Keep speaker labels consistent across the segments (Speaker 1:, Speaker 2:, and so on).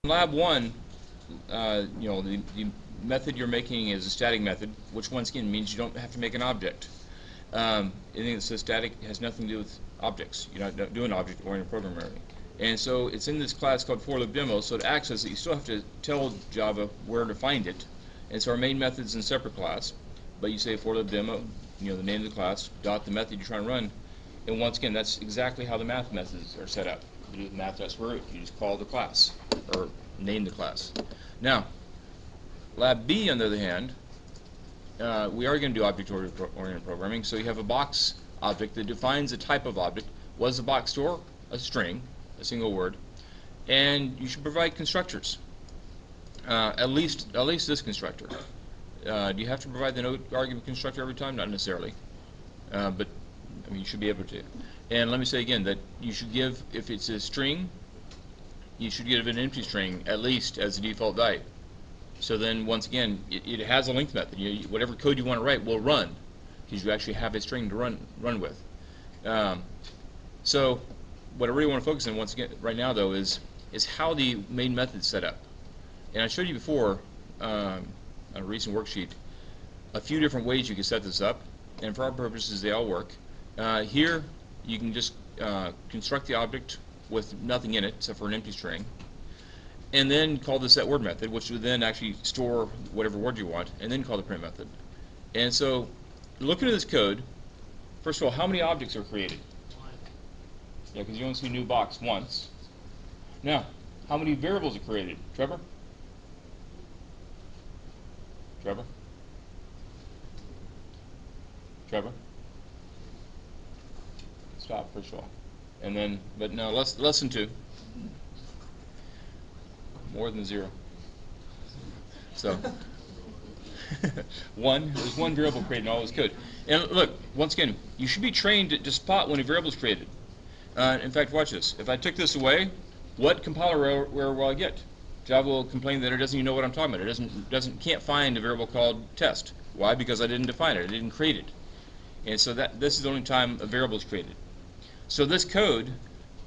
Speaker 1: Lab 1, the method you're making is a static method, which once again means you don't have to make an object. Anything that says static has nothing to do with objects. You're not doing object-oriented programming. And so it's in this class called for_loop_demo, so to access it, you still have to tell Java where to find it. And so our main method's in a separate class, but you say for_loop_demo, the name of the class, dot the method you're trying to run. And once again, that's exactly how the math methods are set up. You do the math.square root. You just call the class, or name the class. Now, Lab B, on the other hand, we are going to do object-oriented programming. So you have a box object that defines a type of object. What does the box store? A string, a single word. And you should provide constructors. At least this constructor. Do you have to provide the node argument constructor every time? Not necessarily. But I mean, you should be able to. And let me say again that you should give, if it's a string, you should give an empty string at least as the default type. So then, once again, it has a length method. Whatever code you want to write will run, because you actually have a string to run with. So what I really want to focus on once again right now, though, is how the main method is set up. And I showed you before on a recent worksheet a few different ways you can set this up, and for our purposes, they all work. Here, you can just construct the object with nothing in it except for an empty string, and then call the setWord method, which would then actually store whatever word you want, and then call the print method. And so, looking at this code, first of all, how many objects are created? Yeah, because you only see new box once. Now, how many variables are created? Trevor? Trevor? Trevor? Stop, first of all. And then, but no, less than 2. More than 0. So, there's one variable created in all this code. And look, once again, you should be trained to spot when a variable is created. In fact, watch this. If I took this away, what compiler error will I get? Java will complain that it doesn't even know what I'm talking about. It can't find a variable called test. Why? Because I didn't define it. I didn't create it. And so this is the only time a variable is created. So this code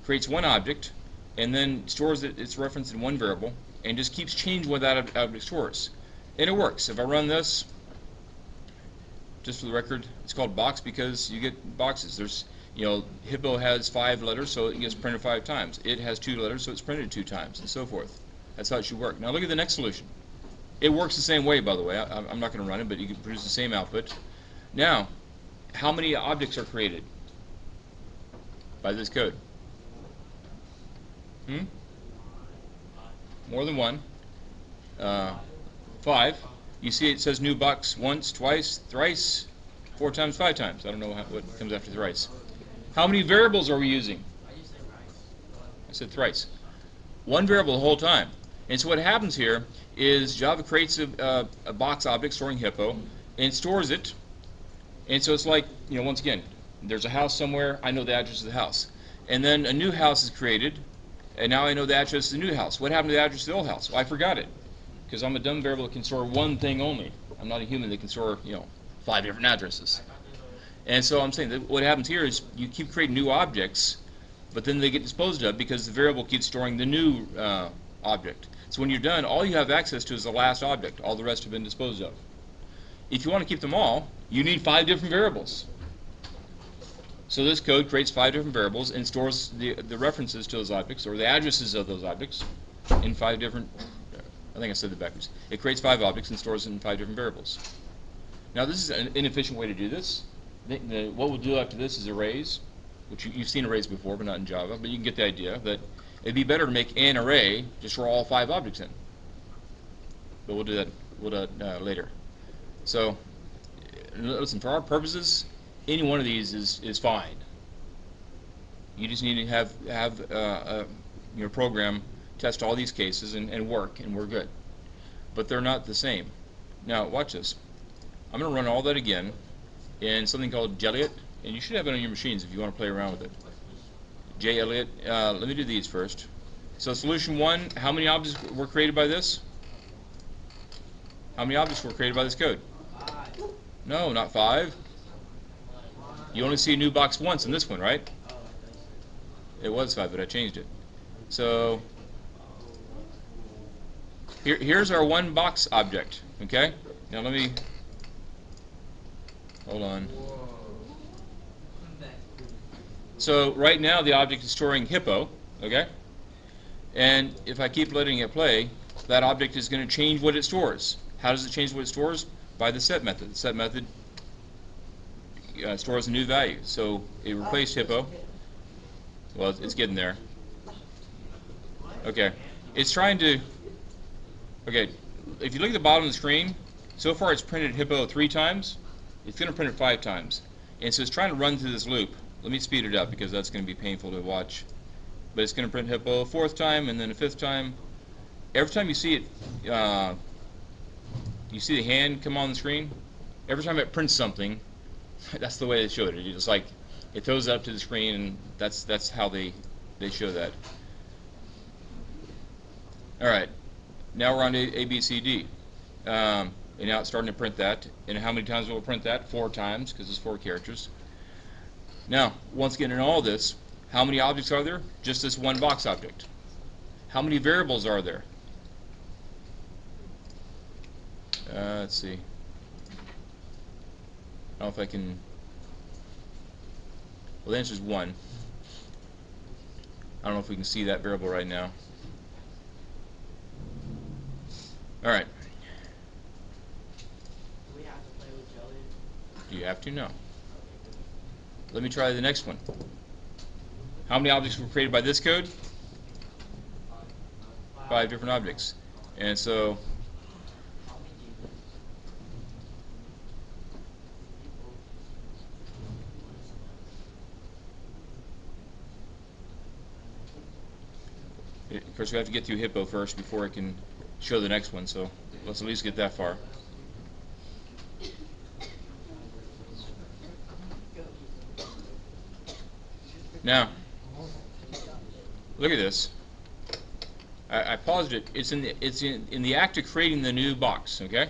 Speaker 1: creates one object and then stores its reference in one variable and just keeps changing what that object stores. And it works. If I run this, just for the record, it's called box because you get boxes. There's, Hippo has 5 letters, so it gets printed 5 times. It has 2 letters, so it's printed 2 times, and so forth. That's how it should work. Now look at the next solution. It works the same way, by the way. I'm not going to run it, but you can produce the same output. Now, how many objects are created by this code? More than 1. 5. You see it says new box once, twice, thrice, 4 times, 5 times. I don't know what comes after thrice. How many variables are we using? I said thrice. 1 variable the whole time. And so what happens here is Java creates a box object storing Hippo and stores it. And so it's like, once again, there's a house somewhere, I know the address of the house. And then a new house is created, and now I know the address of the new house. What happened to the address of the old house? Well, I forgot it, because I'm a dumb variable that can store one thing only. I'm not a human that can store, 5 different addresses. And so I'm saying that what happens here is you keep creating new objects, but then they get disposed of because the variable keeps storing the new object. So when you're done, all you have access to is the last object. All the rest have been disposed of. If you want to keep them all, you need 5 different variables. So this code creates 5 different variables and stores the references to those objects, or the addresses of those objects, in 5 different, I think I said that backwards. It creates 5 objects and stores them in 5 different variables. Now this is an inefficient way to do this. What we'll do after this is arrays, which you've seen arrays before, but not in Java, but you can get the idea that it'd be better to make an array just for all 5 objects in. But we'll do that later. So, listen, for our purposes, any one of these is fine. You just need to have your program test all these cases and work, and we're good. But they're not the same. Now, watch this. I'm going to run all that again in something called JELliot, and you should have it on your machines if you want to play around with it. JELliot. Let me do these first. So solution 1, how many objects were created by this? How many objects were created by this code? No, not 5. You only see a new box once in this one, right? It was 5, but I changed it. So Here's our one box object. Okay. Now let me hold on. So right now the object is storing hippo. Okay. And if I keep letting it play, that object is going to change what it stores. How does it change what it stores? By the set method. The set method stores a new value. So it replaced hippo. Well, it's getting there. Okay. It's trying to... Okay, if you look at the bottom of the screen, so far it's printed hippo 3 times. It's going to print it 5 times. And so it's trying to run through this loop. Let me speed it up because that's going to be painful to watch. But it's going to print hippo a 4th time and then a 5th time. Every time you see it, you see the hand come on the screen. Every time it prints something, that's the way they showed it. It's like it throws it up to the screen, and that's how they show that. All right, now we're on to A, B, C, D. And now it's starting to print that. And how many times will it print that? 4 times, because it's 4 characters. Now, once again, in all this, how many objects are there? Just this one box object. How many variables are there? Let's see. I don't know if I can... Well, the answer is 1. I don't know if we can see that variable right now. All right.
Speaker 2: Do we have to play with Jelly?
Speaker 1: Do you have to? No. Let me try the next one. How many objects were created by this code? 5 different objects. And so of course we have to get through hippo first before I can show the next one, so let's at least get that far. Now, look at this. I paused it. It's in the act of creating the new box. Okay.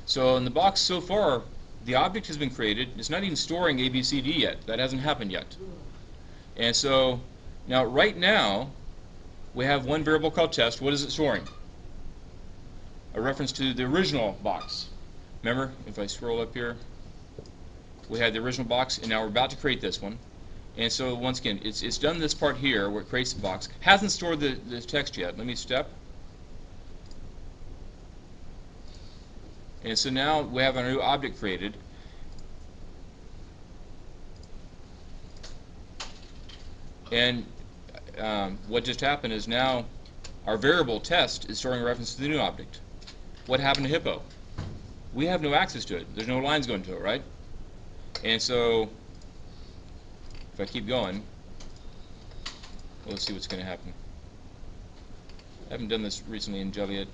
Speaker 1: So in the box so far, the object has been created. It's not even storing A, B, C, D yet. That hasn't happened yet. And so now, right now, we have one variable called test. What is it storing? A reference to the original box. Remember, if I scroll up here, we had the original box, and now we're about to create this one. And so once again, it's done this part here where it creates the box. Hasn't stored the text yet. Let me step. And so now we have a new object created. And what just happened is now our variable test is storing a reference to the new object. What happened to hippo? We have no access to it. There's no lines going to it, right? And so if I keep going, well, let's see what's going to happen. I haven't done this recently in Java yet.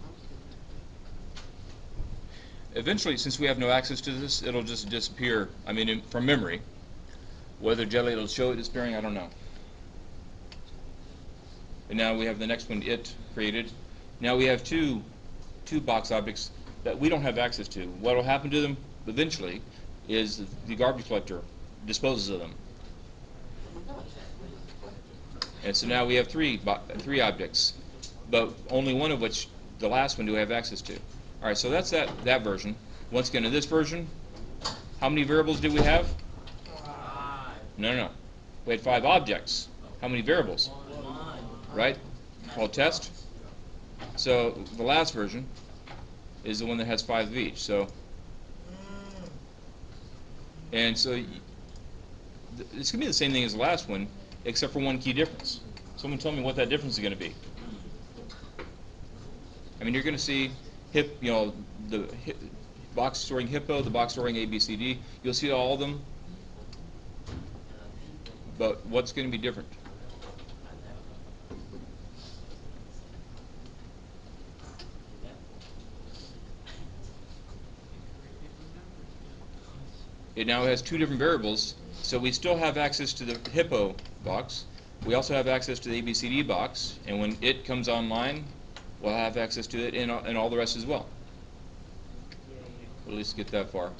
Speaker 1: Eventually, since we have no access to this, it'll just disappear, from memory. Whether Jelly will show it disappearing, I don't know. And now we have the next one, it created. Now we have two box objects that we don't have access to. What will happen to them eventually is the garbage collector disposes of them. And so now we have three objects, but only one of which, the last one, do we have access to. All right, so that's that version. Once again, in this version, how many variables did we have?
Speaker 2: 5.
Speaker 1: No. We had 5 objects. How many variables?
Speaker 2: 1.
Speaker 1: Right? Called test. So the last version is the one that has 5 of each. So, and so it's going to be the same thing as the last one, except for one key difference. Someone tell me what that difference is going to be. You're going to see the box storing hippo, the box storing A, B, C, D. You'll see all of them. But what's going to be different? It now has 2 different variables, so we still have access to the hippo box. We also have access to the ABCD box, and when it comes online, we'll have access to it and all the rest as well. We'll at least get that far.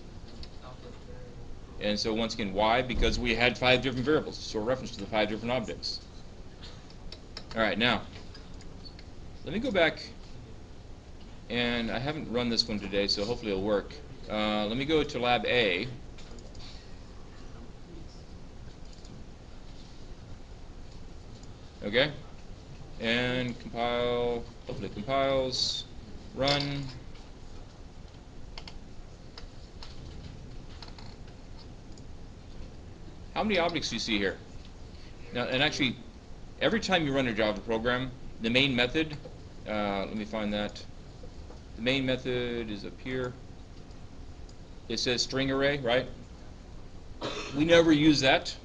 Speaker 1: And so once again, why? Because we had 5 different variables, so a reference to the 5 different objects. All right, now, let me go back And I haven't run this one today, so hopefully it'll work. Let me go to lab A. Okay, and compile, hopefully it compiles, run. How many objects do you see here? Now, and actually, every time you run a Java program, the main method, let me find that. The main method is up here. It says string array, right? We never use that.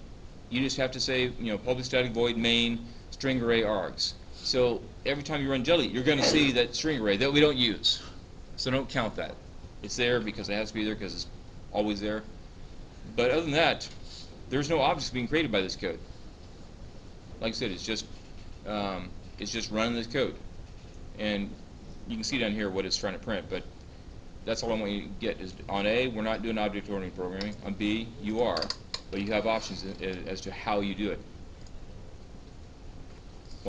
Speaker 1: You just have to say, public static void main string array args. So every time you run Jelly, you're going to see that string array that we don't use. So don't count that. It's there because it has to be there because it's always there. But other than that, there's no objects being created by this code. Like I said, it's just running this code. And you can see down here what it's trying to print, but that's all I want you to get is on A, we're not doing object-oriented programming. On B, you are, but you have options as to how you do it.